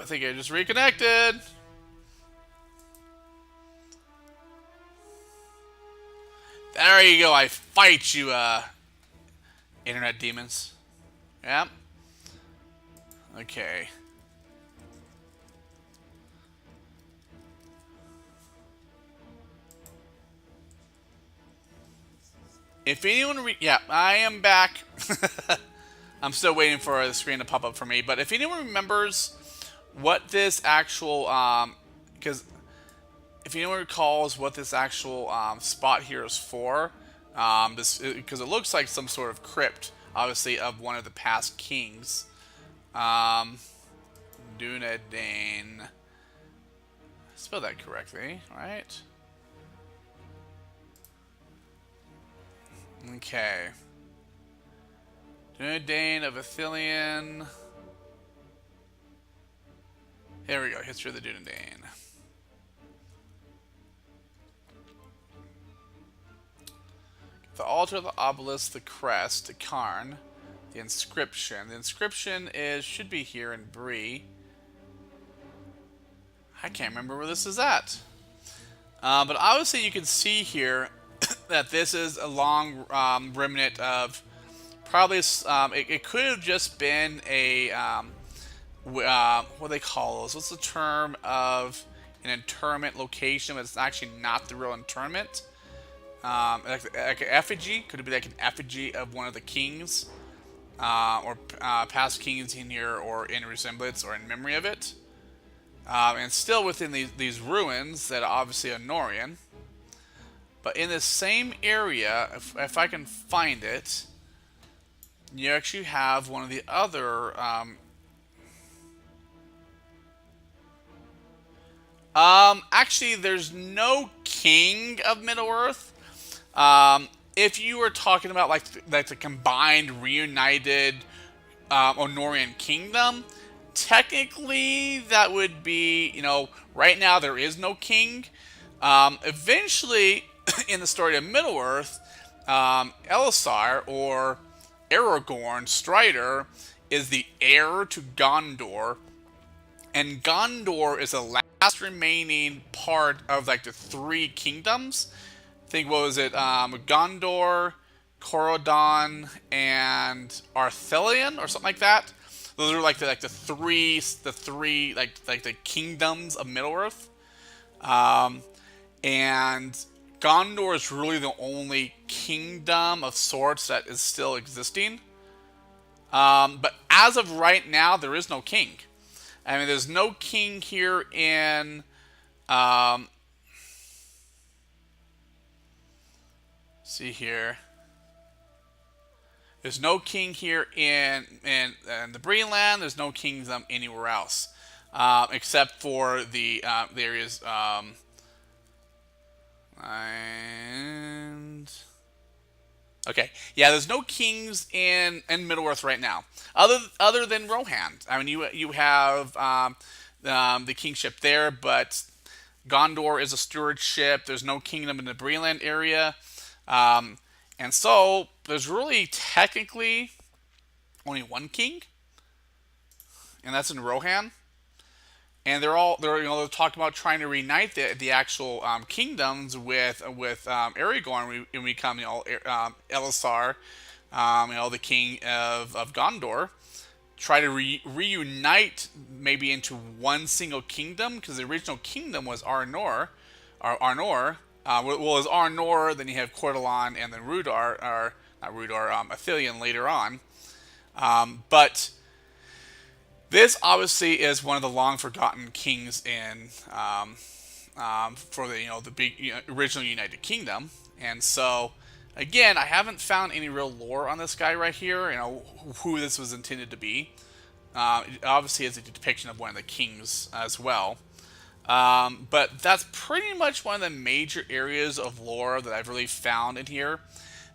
think I just reconnected. There you go. I fight you, internet demons. Yep. Okay. If anyone, yeah, I am back. I'm still waiting for the screen to pop up for me. But if anyone remembers what this actual, because if anyone recalls what this actual spot here is for, this because it looks like some sort of crypt, obviously of one of the past kings. Dunedain. Spell that correctly, right? Okay. Dunedain of Athelion. Here we go. History of the Dunedain. The altar, the obelisk, the crest, the cairn, the inscription. The inscription should be here in Bree. I can't remember where this is at. But obviously you can see here that this is a long remnant of probably, it could have just been a, what do they call those? What's the term of an internment location, but it's actually not the real internment? Like an effigy, could it be like an effigy of one of the kings, or past kings in here, or in resemblance, or in memory of it, and still within these ruins that are obviously Norian. But in the same area, if I can find it, you actually have one of the other. Actually, there's no king of Middle-earth. If you were talking about like the combined, reunited Honorian kingdom, technically that would be, right now there is no king. Eventually, in the story of Middle-earth, Elisar, or Aragorn Strider, is the heir to Gondor, and Gondor is the last remaining part of like the three kingdoms. I think, what was it? Gondor, Corodon, and Arthelion, or something like that. Those are like the three like the kingdoms of Middle Earth. And Gondor is really the only kingdom of sorts that is still existing. But as of right now, there is no king. I mean, there's no king here in. See here. There's no king here in the Breland. There's no kingdom anywhere else, except for the areas. And okay, yeah, there's no kings in Middle Earth right now, other than Rohan. I mean, you have the kingship there, but Gondor is a stewardship. There's no kingdom in the Breland area, and so there's really technically only one king, and that's in Rohan. And they're talking about trying to reunite the actual kingdoms with Aragorn and become Elisar, the king of Gondor. Try to reunite maybe into one single kingdom, because the original kingdom was Arnor. Well, it's Arnor. Then you have Cordelon, and then Rudar, or not Rudar, Athelion later on. But this obviously is one of the long forgotten kings in for the big original United Kingdom, and so again, I haven't found any real lore on this guy right here. Who this was intended to be. It obviously is a depiction of one of the kings as well, but that's pretty much one of the major areas of lore that I've really found in here.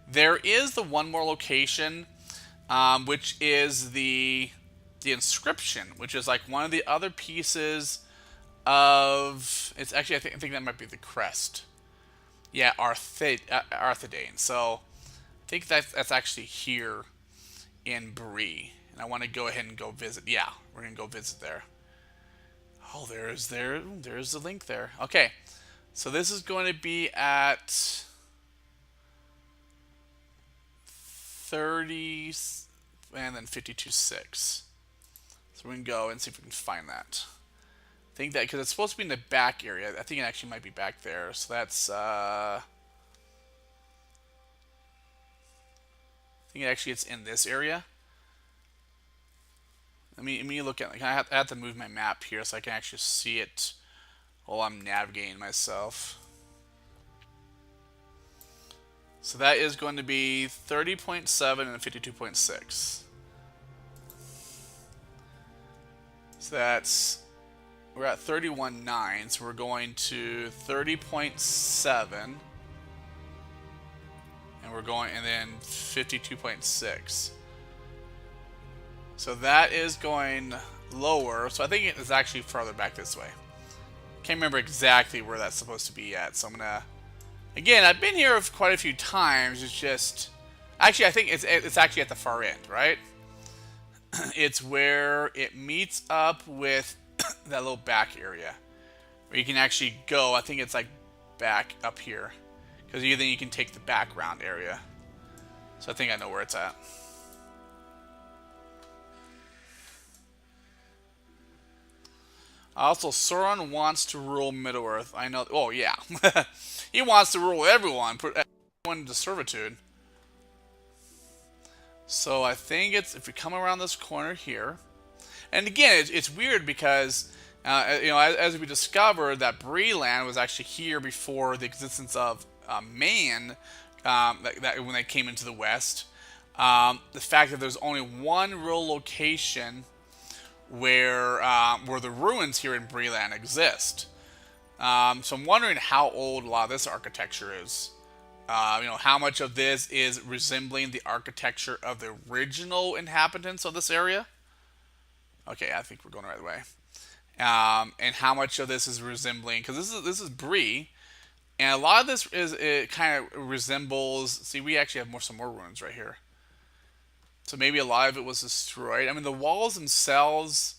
There is the one more location, which is the inscription, which is like one of the other pieces of. It's actually, I think that might be the crest. Yeah, Arthedain. So I think that's actually here in Bree, and I want to go ahead and go visit. Yeah, we're gonna go visit there. Oh, there's the link there. Okay, so this is going to be at 30 and then 52.6. So we can go and see if we can find that. I think that because it's supposed to be in the back area. I think it actually might be back there. So that's I think actually it's in this area. Let me look at. Like, I have to move my map here so I can actually see it while I'm navigating myself. So that is going to be 30.7 and 52.6. So that's, we're at 31.9, so we're going to 30.7, and we're going, and then 52.6. So that is going lower. So I think it is actually farther back this way. Can't remember exactly where that's supposed to be at. So I'm gonna, again, I've been here quite a few times. It's just, actually I think it's actually at the far end, right? It's where it meets up with that little back area where you can actually go. I think it's like back up here because then you can take the background area. So I think I know where it's at. Also, Sauron wants to rule Middle-earth. I know. Oh, yeah. He wants to rule everyone. Put everyone into servitude. So I think it's, if we come around this corner here. And again, it's weird because, you know, as we discovered that Breeland was actually here before the existence of man, that when they came into the West. The fact that there's only one real location where the ruins here in Breeland exist. So I'm wondering how old a lot of this architecture is. You know, how much of this is resembling the architecture of the original inhabitants of this area? Okay, I think we're going the right way. And how much of this is resembling, because this is Bree, and a lot of this is, it kind of resembles. See, we actually have some more ruins right here. So maybe a lot of it was destroyed. I mean, the walls themselves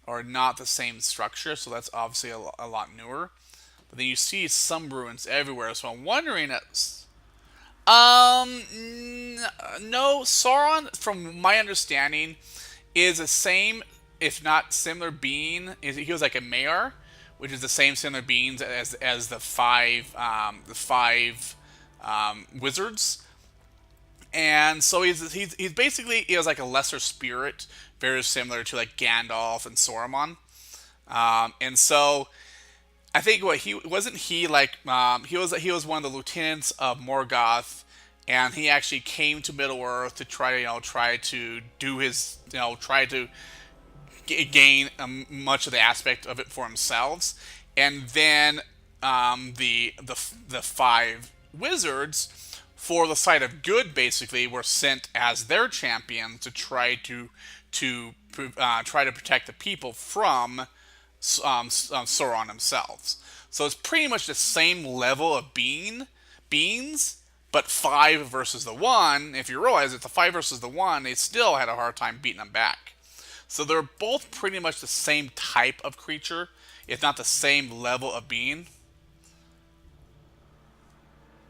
are not the same structure, so that's obviously a lot newer. But then you see some ruins everywhere, so I'm wondering. No, Sauron, from my understanding, is the same, if not similar being. He was like a Heir, which is the same similar beings as the five wizards. And so he's basically like a lesser spirit, very similar to like Gandalf and Saruman. And so I think he was one of the lieutenants of Morgoth, and he actually came to Middle Earth to try to do his try to gain much of the aspect of it for themselves. And then the five wizards, for the side of good, basically, were sent as their champions to try to protect the people from Sauron themselves. So it's pretty much the same level of beings, but 5 versus the 1. If you realize it's the 5 versus the 1, they still had a hard time beating them back. So they're both pretty much the same type of creature, if not the same level of being.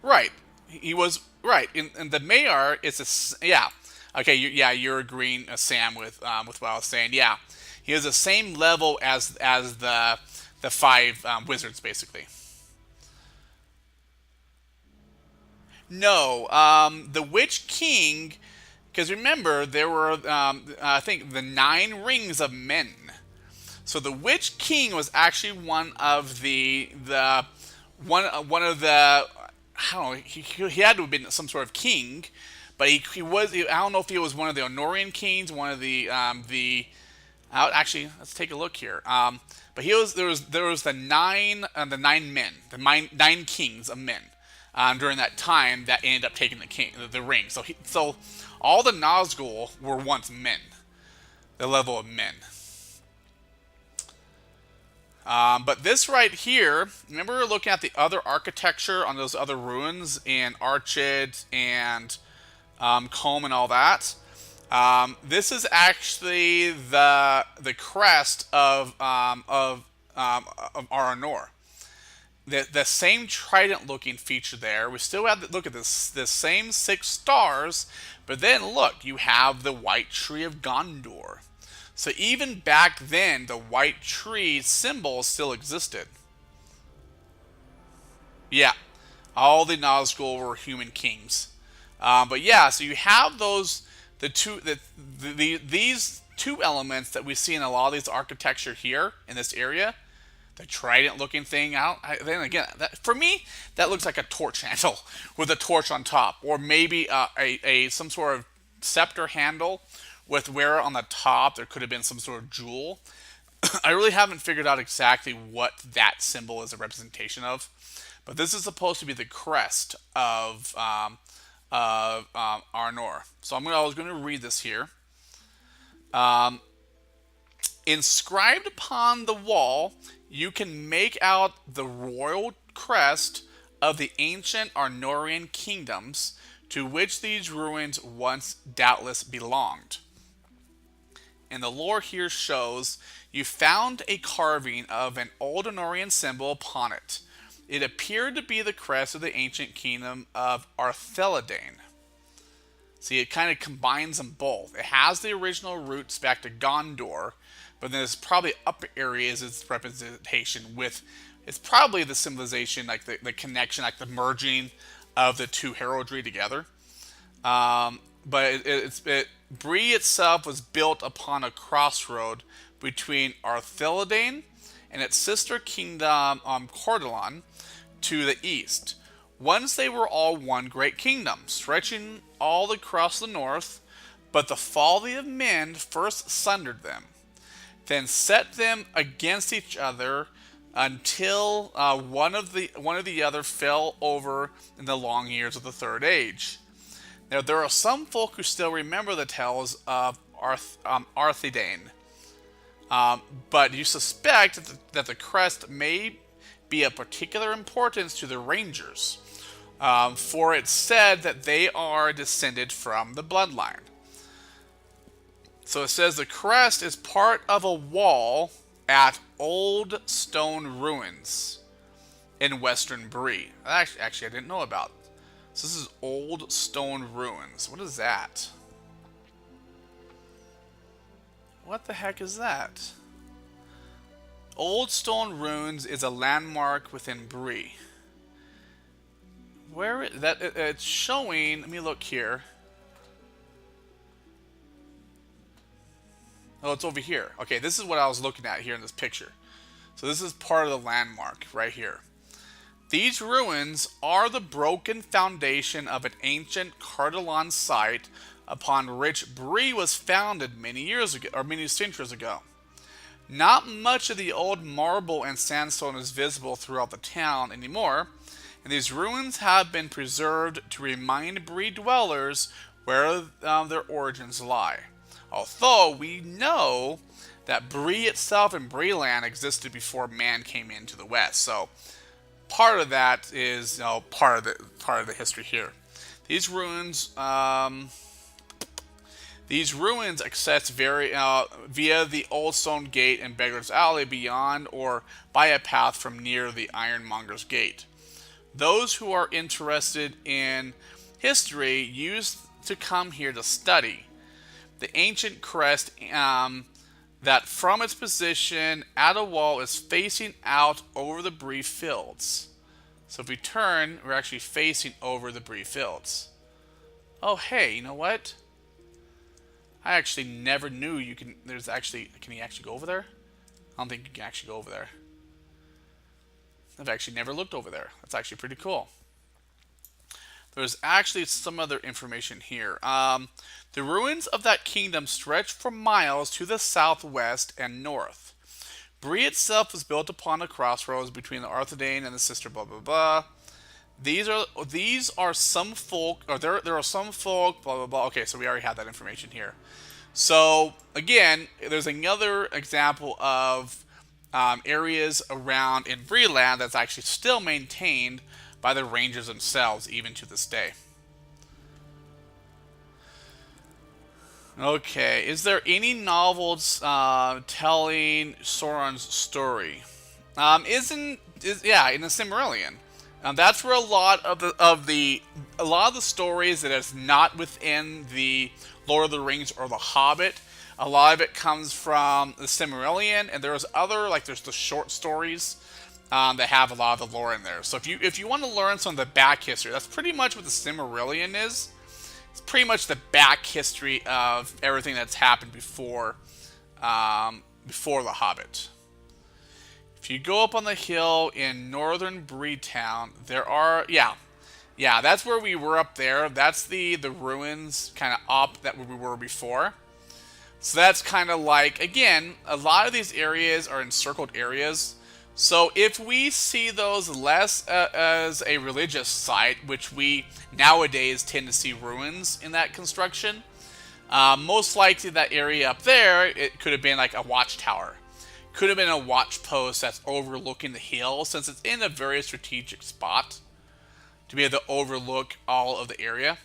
Right. He was right. In the Heir, it's yeah. Okay, you're agreeing, Sam, with what I was saying. Yeah, he was the same level as the 5 wizards, basically. No, the Witch King, because remember there were I think the 9 rings of men. So the Witch King was actually one of the one of the, I don't know, he had to have been some sort of king, but he was, I don't know if he was one of the Honorian kings, one of the actually, let's take a look here. But there was the 9 men, the 9 kings of men during that time that ended up taking the ring. So all the Nazgul were once men, the level of men. But this right here, remember we were looking at the other architecture on those other ruins in Archid and Combe and all that. This is actually the crest of of Aranor. The same trident-looking feature there. We still have look at this same 6 stars, but then look, you have the white tree of Gondor. So even back then, the white tree symbol still existed. Yeah, all the Nazgul were human kings. But yeah, so you have these two elements that we see in a lot of these architecture here in this area. The trident-looking thing. Then again, for me, that looks like a torch handle with a torch on top, or maybe some sort of scepter handle with where on the top there could have been some sort of jewel. I really haven't figured out exactly what that symbol is a representation of, but this is supposed to be the crest of Arnor. So I was going to read this here. Inscribed upon the wall, you can make out the royal crest of the ancient Arnorian kingdoms, to which these ruins once doubtless belonged. And the lore here shows you found a carving of an old Arnorian symbol upon it. It appeared to be the crest of the ancient kingdom of Artheladane. See, it kind of combines them both. It has the original roots back to Gondor, but then it's probably upper areas its representation with, it's probably the symbolization, like the connection, like the merging of the two heraldry together. But Bree itself was built upon a crossroad between Artheladane and its sister kingdom Cordelon to the east. Once they were all one great kingdom, stretching all across the north, but the folly of men first sundered them, then set them against each other until one of the other fell over in the long years of the Third Age. Now, there are some folk who still remember the tales of Arthedain, but you suspect that the crest may be of particular importance to the Rangers, for it's said that they are descended from the bloodline. So it says the crest is part of a wall at Old Stone Ruins in Western Bree. Actually, I didn't know about. So this is Old Stone Ruins. What is that? What the heck is that? Old Stone Ruins is a landmark within Bree. Where it's showing? Let me look here. Oh, it's over here. Okay, this is what I was looking at here in this picture. So this is part of the landmark right here. These ruins are the broken foundation of an ancient Cardelon site upon which Bree was founded many years ago, or many centuries ago. Not much of the old marble and sandstone is visible throughout the town anymore, and these ruins have been preserved to remind Bree dwellers where their origins lie. Although we know that Bree itself and Breeland existed before man came into the West, so part of that is part of the history here. These ruins access via the Old Stone Gate and Beggar's Alley beyond or by a path from near the Ironmonger's Gate. Those who are interested in history used to come here to study the ancient crest that from its position at a wall is facing out over the Bree Fields. So if we turn, we're actually facing over the Bree Fields. Oh, hey, you know what? I actually never knew you can. Can you actually go over there? I don't think you can actually go over there. I've actually never looked over there. That's actually pretty cool. There's actually some other information here. The ruins of that kingdom stretch for miles to the southwest and north. Bree itself was built upon a crossroads between the Arthedain and the sister blah blah blah. These are some folk, or there are some folk blah blah blah. Okay, so we already had that information here. So again, there's another example of areas around in Breeland that's actually still maintained by the Rangers themselves, even to this day. Okay, is there any novels telling Sauron's story? Yeah, in the Silmarillion. That's where a lot of the stories that is not within the Lord of the Rings or the Hobbit. A lot of it comes from the Silmarillion, and there's there's the short stories that have a lot of the lore in there. So if you want to learn some of the back history, that's pretty much what the Silmarillion is. It's pretty much the back history of everything that's happened before the Hobbit. If you go up on the hill in northern Breetown, there are that's where we were up there. That's the ruins kind of up that where we were before. So that's kind of like, again, a lot of these areas are encircled areas. So if we see those less as a religious site, which we nowadays tend to see ruins in that construction, most likely that area up there, it could have been like a watchtower. Could have been a watch post that's overlooking the hill, since it's in a very strategic spot to be able to overlook all of the area.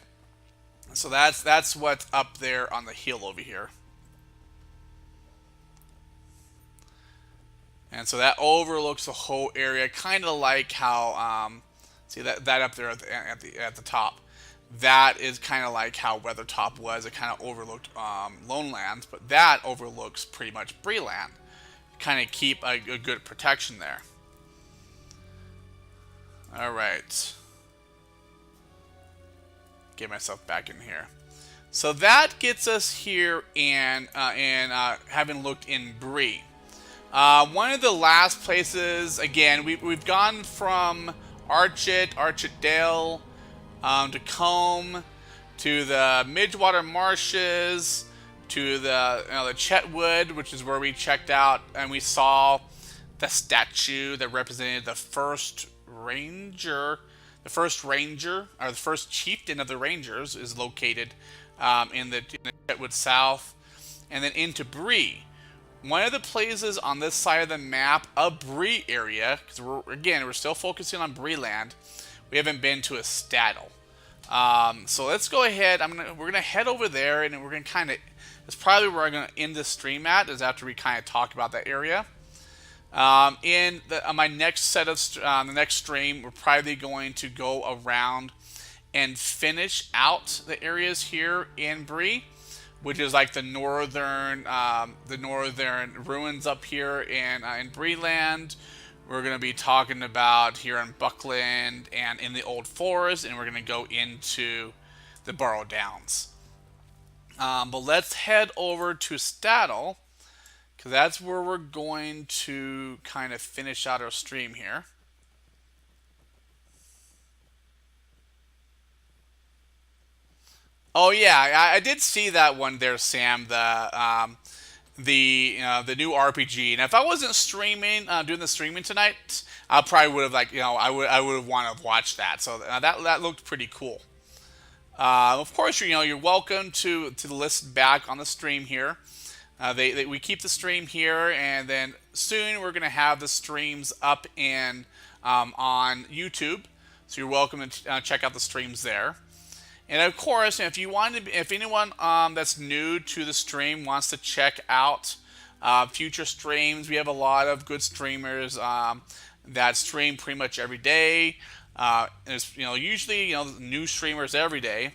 So that's what's up there on the hill over here. And so that overlooks the whole area, kind of like how see that up there at the top. That is kind of like how Weathertop was. It kind of overlooked Lone Lands, but that overlooks pretty much Breeland. Kind of keep a good protection there. All right. Get myself back in here. So that gets us here in having looked in Bree. One of the last places, again, we've gone from Archet Dale, to Combe, to the Midgewater Marshes, to the Chetwood, which is where we checked out and we saw the statue that represented the first ranger, or the first chieftain of the Rangers is located in the Chetwood South, and then into Bree. One of the places on this side of the map, a Bree area, because we're still focusing on Breeland. We haven't been to a Staddle. So let's go ahead. We're gonna head over there, and we're gonna kind of. That's probably where I'm gonna end the stream at. Is after we kind of talk about that area. On my next the next stream, we're probably going to go around and finish out the areas here in Bree, which is like the northern ruins up here in Breeland. We're going to be talking about here in Buckland and in the Old Forest, and we're going to go into the Burrow Downs. But let's head over to Staddle, because that's where we're going to kind of finish out our stream here. Oh yeah, I did see that one there, Sam. The new RPG. And if I wasn't streaming, doing the streaming tonight, I probably would have I would have wanted to watch that. So that looked pretty cool. Of course, you're welcome to listen back on the stream here. We keep the stream here, and then soon we're gonna have the streams up on YouTube. So you're welcome to check out the streams there. And of course, if anyone that's new to the stream wants to check out future streams, we have a lot of good streamers that stream pretty much every day. There's usually new streamers every day.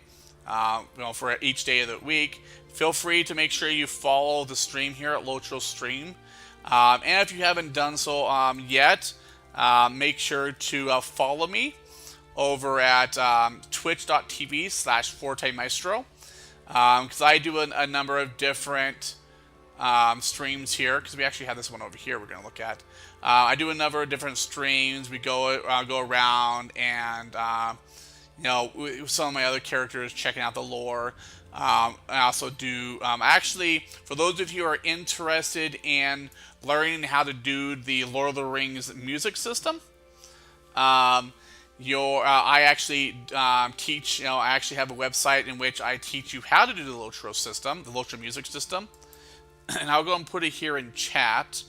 For each day of the week. Feel free to make sure you follow the stream here at Lotro Stream. And if you haven't done so yet, make sure to follow me over at twitch.tv/ForteMaestro, because I do a number of different streams here, because we actually have this one over here we're going to look at. I do a number of different streams. We go around and some of my other characters, checking out the lore. I also do, actually, for those of you who are interested in learning how to do the Lord of the Rings music system, I actually teach, I actually have a website in which I teach you how to do the Lotro system, the Lotro music system. And I'll go and put it here in chat.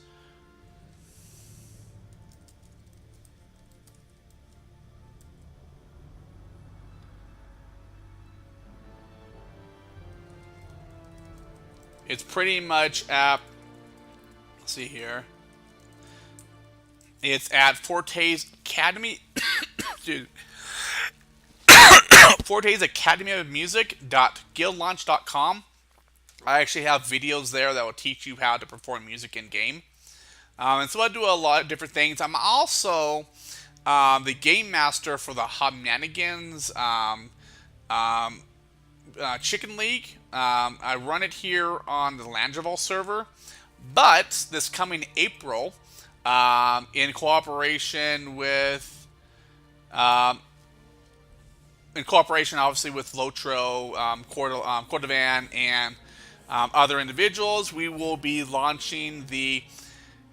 It's pretty much let's see here. It's at Forte's Academy. Dude, Forte's Academy of Music.guildlaunch.com. I actually have videos there that will teach you how to perform music in game. And so I do a lot of different things. I'm also the game master for the Hobmanigans Chicken League. I run it here on the Landreval server. But this coming April, in cooperation with, obviously with Lotro, Cordovan, and other individuals, we will be launching the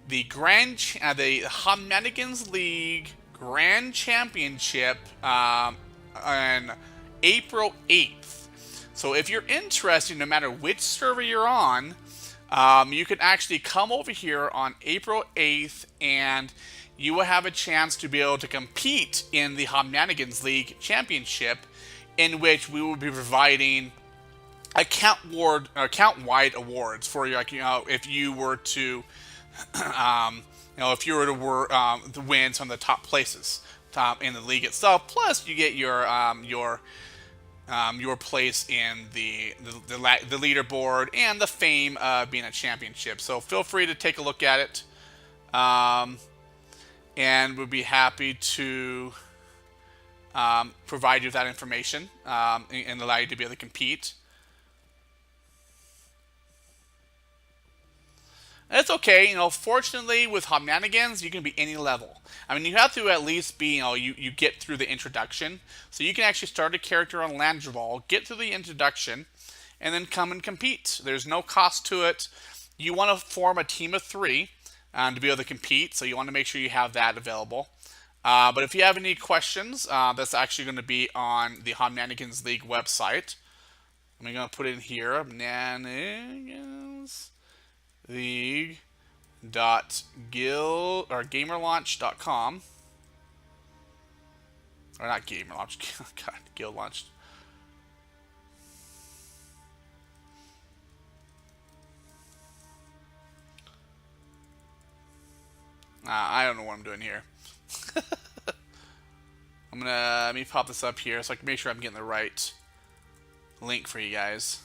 Hobmanigans League Grand Championship on April 8th. So if you're interested, no matter which server you're on, you can actually come over here on April 8th and you will have a chance to be able to compete in the Hobmanigans League Championship, in which we will be providing account-wide awards for you. Like, if you were to, to win some of the top places in the league itself. Plus, you get your place in the leaderboard and the fame of being a championship. So feel free to take a look at it, and we'll be happy to provide you with that information and allow you to be able to compete. And it's okay, fortunately with Hobmanigans, you can be any level. I mean, you have to at least be, you get through the introduction. So you can actually start a character on Landreval, get through the introduction, and then come and compete. There's no cost to it. You want to form a team of 3 to be able to compete, so you want to make sure you have that available. But if you have any questions, that's actually going to be on the Hobmanigans League website. I'm going to put it in here, Hobmanigans League.gamerlaunch.com, or not gamerlaunch, God, guild launch. I don't know what I'm doing here. Let me pop this up here so I can make sure I'm getting the right link for you guys.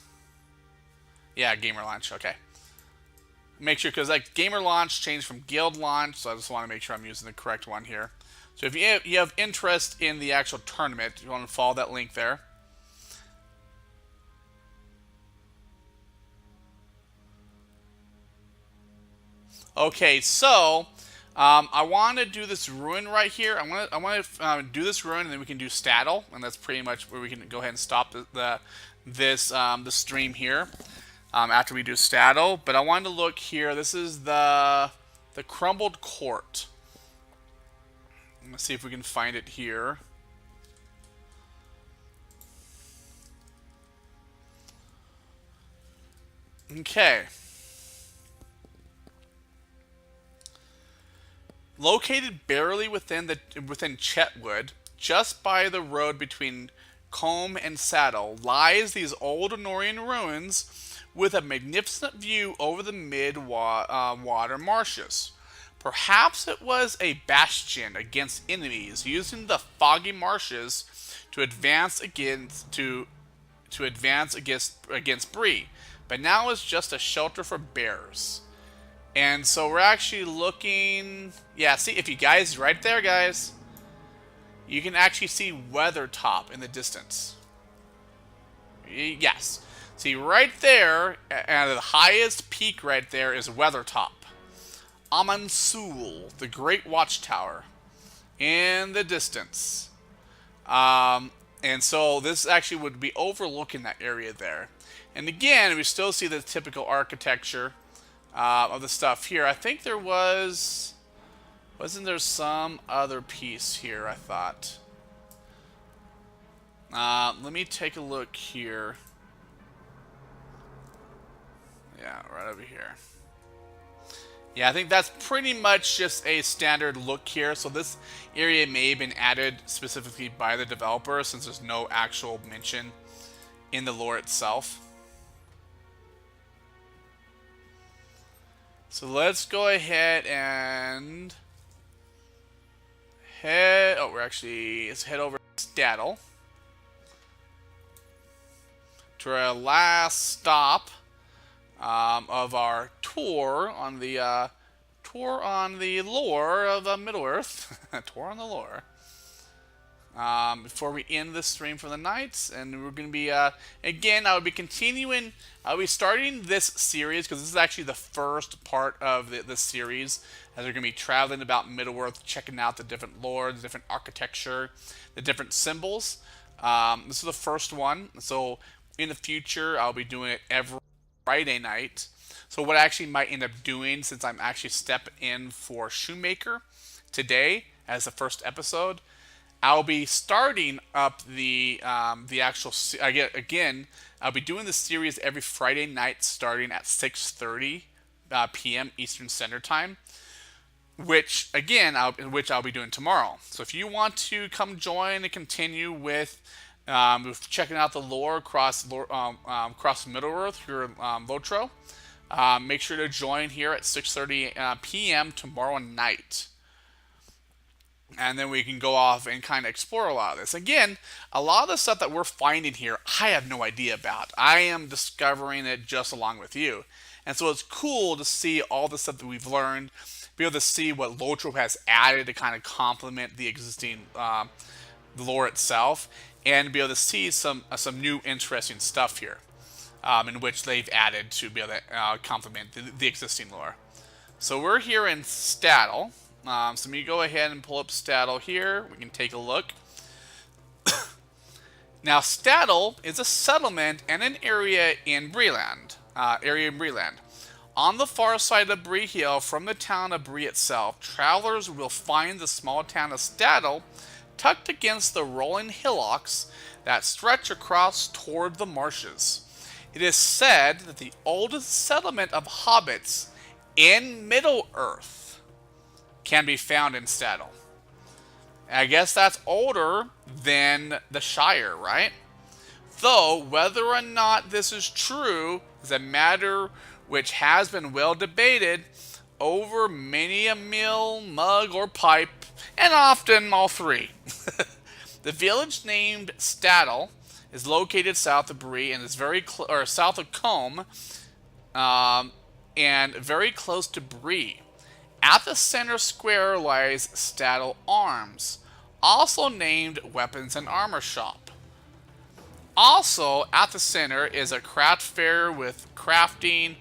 Yeah, gamer launch. Okay. Make sure, because like gamer launch changed from guild launch, so I just want to make sure I'm using the correct one here. So if you have interest in the actual tournament, you want to follow that link there. Okay, so I want to do this ruin right here. I want to do this ruin, and then we can do Staddle, and that's pretty much where we can go ahead and stop the stream here. After we do Staddle, but I wanted to look here. This is the Crumbled Court. Let's see if we can find it here. Okay. Located barely within Chetwood, just by the road between Combe and Saddle, lies these old Honorian ruins with a magnificent view over the mid-water marshes. Perhaps it was a bastion against enemies, using the foggy marshes to advance against Bree, but now it's just a shelter for bears. And so we're actually looking. Yeah, see, if you guys right there, guys, you can actually see Weathertop in the distance. Yes. See, right there, and the highest peak right there is Weathertop. Amansul, the Great Watchtower, in the distance. And so this actually would be overlooking that area there. And again, we still see the typical architecture of the stuff here. I think there wasn't there some other piece here, I thought. Let me take a look here. Yeah, right over here. Yeah, I think that's pretty much just a standard look here. So this area may have been added specifically by the developer, since there's no actual mention in the lore itself. So let's go ahead and head. Oh, let's head over to Staddle to our last stop of our tour on the lore of Middle Earth. Tour on the lore. Before we end this stream for the night, and we're going to be again. I'll be starting this series because this is actually the first part of this series, as we're going to be traveling about Middle Earth, checking out the different lore, the different architecture, the different symbols. This is the first one, so in the future I'll be doing it every Friday night. So what I actually might end up doing, since I'm actually stepping in for Shoemaker today as the first episode, I'll be starting up the actual. I'll be doing the series every Friday night, starting at 6:30 p.m. Eastern Standard Time, which I'll be doing tomorrow. So if you want to come join and continue with checking out the lore across Middle Earth here in Lotro, make sure to join here at 6:30 p.m. tomorrow night. And then we can go off and kind of explore a lot of this. Again, a lot of the stuff that we're finding here, I have no idea about. I am discovering it just along with you. And so it's cool to see all the stuff that we've learned, be able to see what Lotro has added to kind of complement the existing lore itself, and be able to see some new interesting stuff here, in which they've added to be able to complement the existing lore. So we're here in Staddle. So let me go ahead and pull up Staddle here. We can take a look. Now, Staddle is a settlement and an area in Breeland. On the far side of Bree Hill, from the town of Bree itself, travelers will find the small town of Staddle tucked against the rolling hillocks that stretch across toward the marshes. It is said that the oldest settlement of hobbits in Middle Earth can be found in Staddle. I guess that's older than the Shire, right? Though, whether or not this is true is a matter which has been well debated over many a meal, mug, or pipe, and often all three. The village named Staddle is located south of Bree and is south of Combe, and very close to Bree. At the center square lies Staddle Arms, also named Weapons and Armor Shop. Also at the center is a craft fair with crafting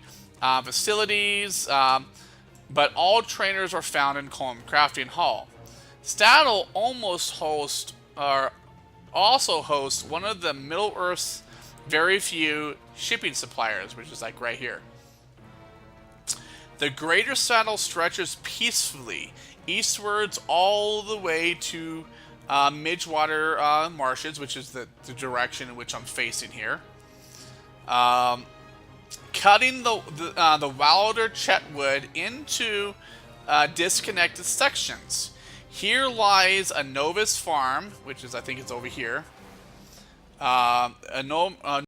facilities, but all trainers are found in Combe Crafting Hall. Staddle also hosts one of the Middle Earth's very few shipping suppliers, which is like right here. The Greater Staddle stretches peacefully eastwards all the way to Midgewater Marshes, which is the direction in which I'm facing here. Cutting the wilder Chetwood into disconnected sections. Here lies a novice farm, which is, I think it's over here. A